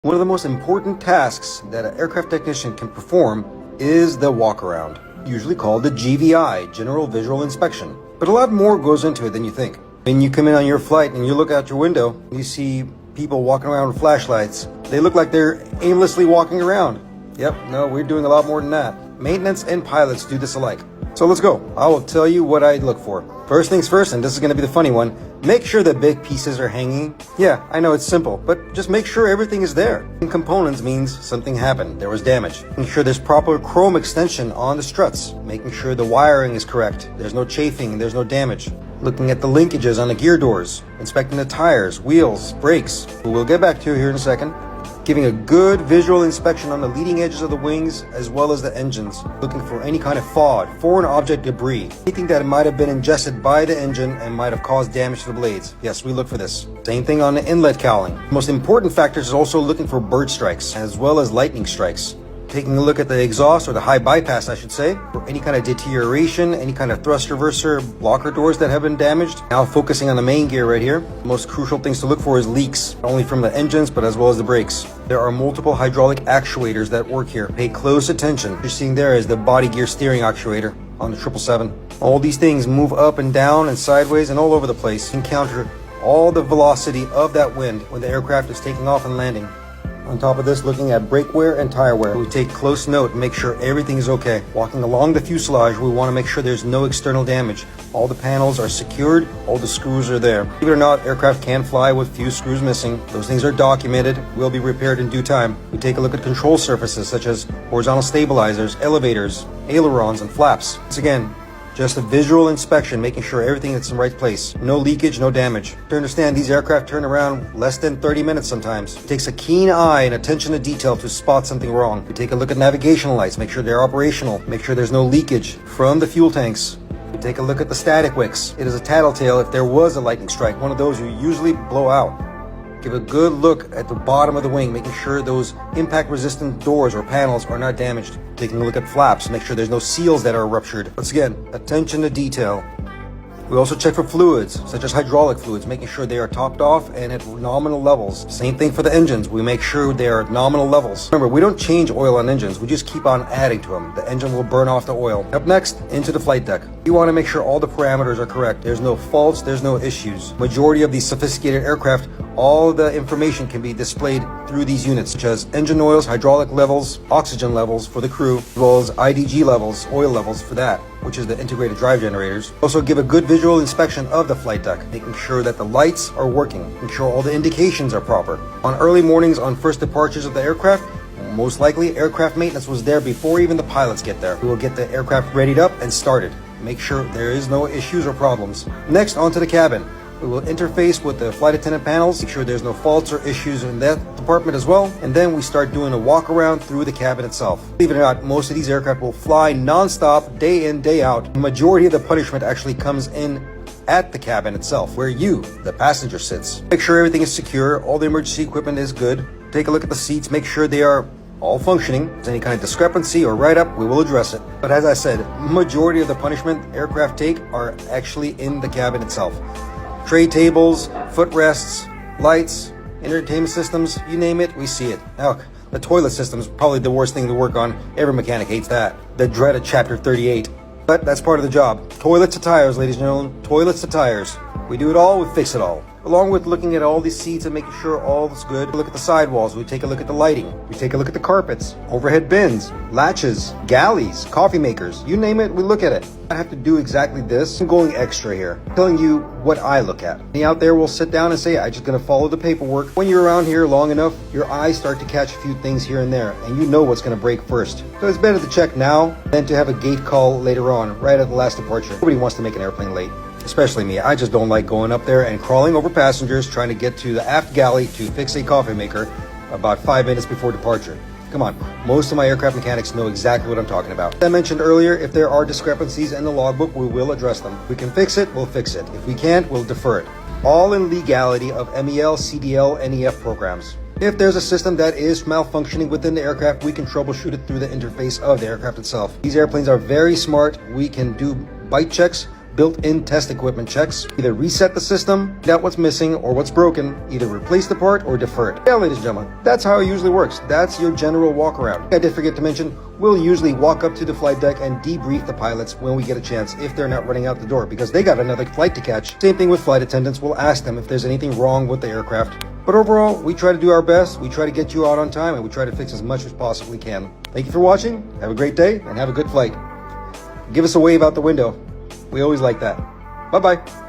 One of the most important tasks that an aircraft technician can perform is the walk-around, usually called the GVI, General Visual Inspection. But a lot more goes into it than you think. When you come in on your flight and you look out your window, you see people walking around with flashlights. They look like they're aimlessly walking around. Yep, no, we're doing a lot more than that. Maintenance and pilots do this alike. So let's go. I will tell you what I look for. First things first, and this is going to be the funny one, make sure the big pieces are hanging. Yeah, I know it's simple, but just make sure everything is there. And components means something happened, there was damage. Making sure there's proper chrome extension on the struts. Making sure the wiring is correct. There's no chafing, there's no damage. Looking at the linkages on the gear doors. Inspecting the tires, wheels, brakes, who we'll get back to here in a second. Giving a good visual inspection on the leading edges of the wings as well as the engines, looking for any kind of FOD, foreign object debris, anything that might have been ingested by the engine and might have caused damage to the blades. Yes, we look for this. Same thing on the inlet cowling. The most important factors is also looking for bird strikes as well as lightning strikes. Taking a look at the exhaust, or the high bypass I should say, for any kind of deterioration, any kind of thrust reverser, blocker doors that have been damaged. Now focusing on the main gear right here, the most crucial things to look for is leaks, not only from the engines but as well as the brakes. There are multiple hydraulic actuators that work here. Pay close attention. What you're seeing there is the body gear steering actuator on the 777. All these things move up and down and sideways and all over the place. Encounter all the velocity of that wind when the aircraft is taking off and landing. On top of this, looking at brake wear and tire wear. We take close note and make sure everything is okay. Walking along the fuselage, we want to make sure there's no external damage. All the panels are secured, all the screws are there. Believe it or not, aircraft can fly with few screws missing. Those things are documented, will be repaired in due time. We take a look at control surfaces such as horizontal stabilizers, elevators, ailerons, and flaps. Once again, just a visual inspection, making sure everything is in the right place. No leakage, no damage. To understand, these aircraft turn around less than 30 minutes sometimes. It takes a keen eye and attention to detail to spot something wrong. We take a look at navigational lights, make sure they're operational, make sure there's no leakage from the fuel tanks. We take a look at the static wicks. It is a tattletale if there was a lightning strike, one of those you usually blow out. Give a good look at the bottom of the wing, making sure those impact-resistant doors or panels are not damaged. Taking a look at flaps, make sure there's no seals that are ruptured. Once again, attention to detail. We also check for fluids, such as hydraulic fluids, making sure they are topped off and at nominal levels. Same thing for the engines. We make sure they are at nominal levels. Remember, we don't change oil on engines. We just keep on adding to them. The engine will burn off the oil. Up next, into the flight deck. You want to make sure all the parameters are correct. There's no faults, there's no issues. Majority of these sophisticated aircraft, all the information can be displayed through these units, such as engine oils, hydraulic levels, oxygen levels for the crew, as well as IDG levels, oil levels for that, which is the integrated drive generators. Also give a good visual inspection of the flight deck, making sure that the lights are working, making sure all the indications are proper. On early mornings on first departures of the aircraft, most likely aircraft maintenance was there before even the pilots get there. We will get the aircraft readied up and started. Make sure there is no issues or problems. Next, onto the cabin. We will interface with the flight attendant panels, make sure there's no faults or issues in that department as well. And then we start doing a walk around through the cabin itself. Believe it or not, most of these aircraft will fly non-stop, day in, day out. The majority of the punishment actually comes in at the cabin itself, where you, the passenger, sits. Make sure everything is secure, all the emergency equipment is good. Take a look at the seats, make sure they are all functioning. If there's any kind of discrepancy or write-up, we will address it. But as I said, majority of the punishment aircraft take are actually in the cabin itself. Tray tables, footrests, lights, entertainment systems, you name it, we see it. Now, the toilet system is probably the worst thing to work on. Every mechanic hates that. The dreaded Chapter 38. But that's part of the job. Toilets to tires, ladies and gentlemen. Toilets to tires. We do it all, we fix it all. Along with looking at all these seats and making sure all is good, look at the sidewalls, we take a look at the lighting, we take a look at the carpets, overhead bins, latches, galleys, coffee makers, you name it, we look at it. I have to do exactly this. I'm going extra here, telling you what I look at. And out there will sit down and say, I'm just going to follow the paperwork. When you're around here long enough, your eyes start to catch a few things here and there, and you know what's going to break first. So it's better to check now than to have a gate call later on, right at the last departure. Nobody wants to make an airplane late. Especially me. I just don't like going up there and crawling over passengers trying to get to the aft galley to fix a coffee maker about 5 minutes before departure. Come on, most of my aircraft mechanics know exactly what I'm talking about. As I mentioned earlier, if there are discrepancies in the logbook, we will address them. If we can fix it, we'll fix it. If we can't, we'll defer it. All in legality of MEL, CDL, NEF programs. If there's a system that is malfunctioning within the aircraft, we can troubleshoot it through the interface of the aircraft itself. These airplanes are very smart. We can do bite checks built-in test equipment checks, either reset the system, find out what's missing or what's broken, either replace the part or defer it. Yeah, ladies and gentlemen, that's how it usually works. That's your general walk around. I did forget to mention, we'll usually walk up to the flight deck and debrief the pilots when we get a chance if they're not running out the door because they got another flight to catch. Same thing with flight attendants. We'll ask them if there's anything wrong with the aircraft. But overall, we try to do our best, we try to get you out on time, and we try to fix as much as possibly can. Thank you for watching, have a great day, and have a good flight. Give us a wave out the window. We always like that. Bye-bye.